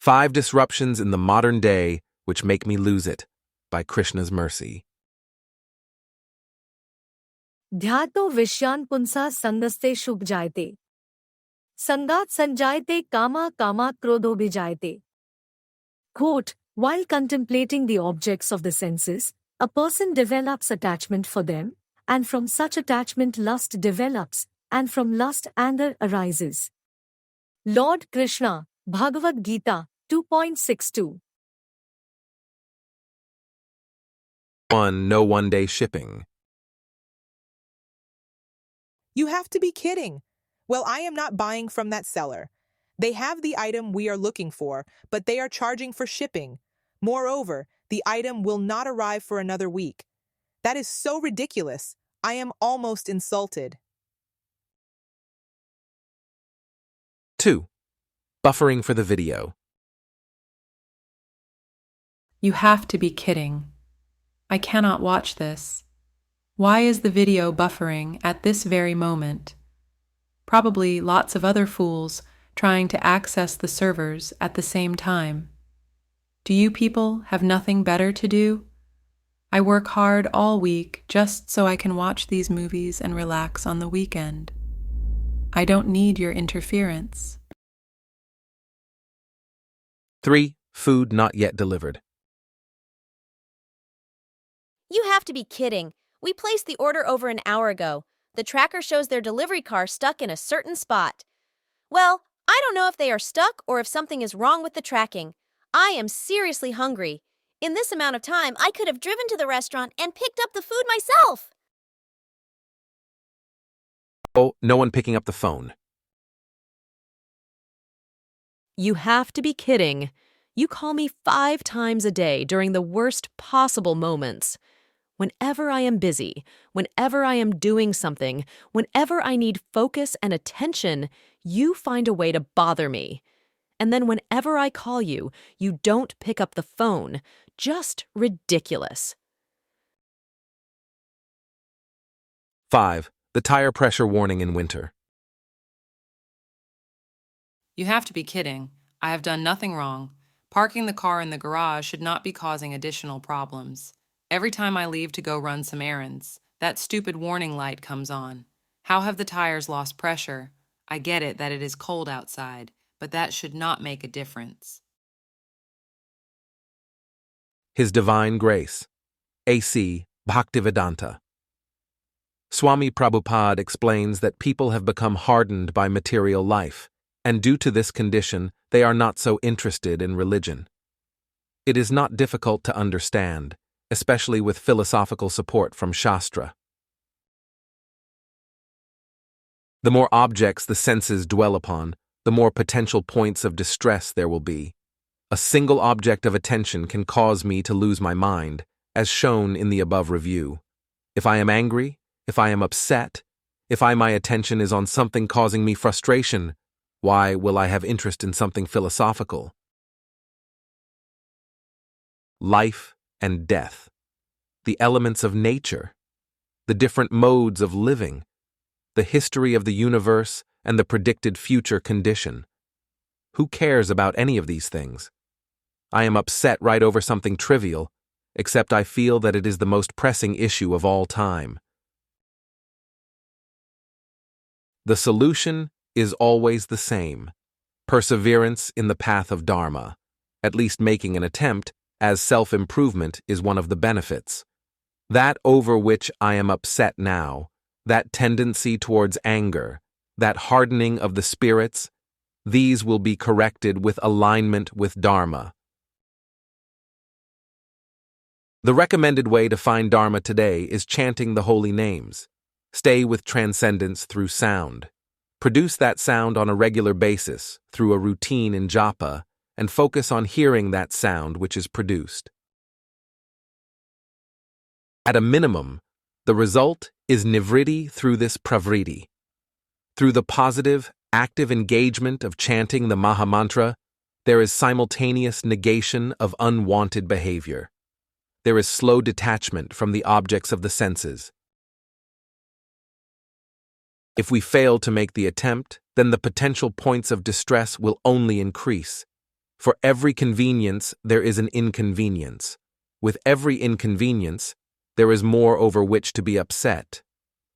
5 Disruptions in the Modern Day Which Make Me Lose It, by Krishna's Mercy. ध्यातो विषयान् पुंसा संगस्ते शुभ जायते संगात संजायते कामा कामात क्रोधो भिजायते. Quote, while contemplating the objects of the senses, a person develops attachment for them, and from such attachment lust develops, and from lust anger arises. Lord Krishna, Bhagavad-gita, 2.62. 1. No one-day shipping. You have to be kidding. Well, I am not buying from that seller. They have the item we are looking for, but they are charging for shipping. Moreover, the item will not arrive for another week. That is so ridiculous. I am almost insulted. 2. Buffering for the video. You have to be kidding. I cannot watch this. Why is the video buffering at this very moment? Probably lots of other fools trying to access the servers at the same time. Do you people have nothing better to do? I work hard all week just so I can watch these movies and relax on the weekend. I don't need your interference. 3. Food not yet delivered. You have to be kidding. We placed the order over an hour ago. The tracker shows their delivery car stuck in a certain spot. Well, I don't know if they are stuck or if something is wrong with the tracking. I am seriously hungry. In this amount of time, I could have driven to the restaurant and picked up the food myself. Oh, no one picking up the phone. You have to be kidding. You call me 5 times a day during the worst possible moments. Whenever I am busy, whenever I am doing something, whenever I need focus and attention, you find a way to bother me. And then whenever I call you, you don't pick up the phone. Just ridiculous. 5. The tire pressure warning in winter. You have to be kidding. I have done nothing wrong. Parking the car in the garage should not be causing additional problems. Every time I leave to go run some errands, that stupid warning light comes on. How have the tires lost pressure? I get it that it is cold outside, but that should not make a difference. His Divine Grace. A.C. Bhaktivedanta. Swami Prabhupada explains that people have become hardened by material life, and due to this condition, they are not so interested in religion. It is not difficult to understand, especially with philosophical support from Shastra. The more objects the senses dwell upon, the more potential points of distress there will be. A single object of attention can cause me to lose my mind, as shown in the above review. If I am angry, if I am upset, if my attention is on something causing me frustration, why will I have interest in something philosophical? Life and death, the elements of nature, the different modes of living, the history of the universe, and the predicted future condition. Who cares about any of these things? I am upset right over something trivial, except I feel that it is the most pressing issue of all time. The solution is always the same: perseverance in the path of Dharma, at least making an attempt, as self-improvement is one of the benefits. That over which I am upset now, that tendency towards anger, that hardening of the spirits, these will be corrected with alignment with Dharma. The recommended way to find Dharma today is chanting the holy names. Stay with transcendence through sound. Produce that sound on a regular basis through a routine in japa, and focus on hearing that sound which is produced. At a minimum, the result is nivritti through this pravritti. Through the positive, active engagement of chanting the Mahamantra, there is simultaneous negation of unwanted behavior. There is slow detachment from the objects of the senses. If we fail to make the attempt, then the potential points of distress will only increase. For every convenience, there is an inconvenience. With every inconvenience, there is more over which to be upset,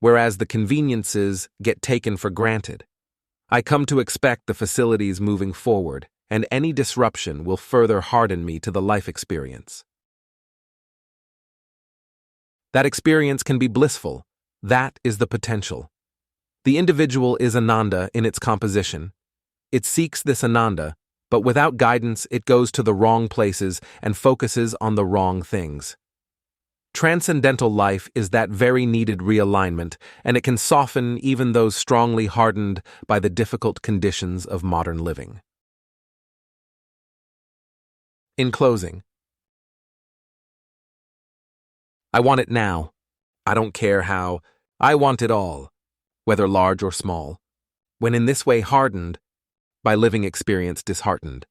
whereas the conveniences get taken for granted. I come to expect the facilities moving forward, and any disruption will further harden me to the life experience. That experience can be blissful. That is the potential. The individual is Ananda in its composition. It seeks this Ananda, but without guidance it goes to the wrong places and focuses on the wrong things. Transcendental life is that very needed realignment, and it can soften even those strongly hardened by the difficult conditions of modern living. In closing, I want it now. I don't care how. I want it all, whether large or small. When in this way hardened, by living experience disheartened,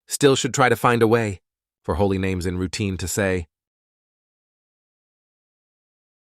still should try to find a way, for holy names in routine to say,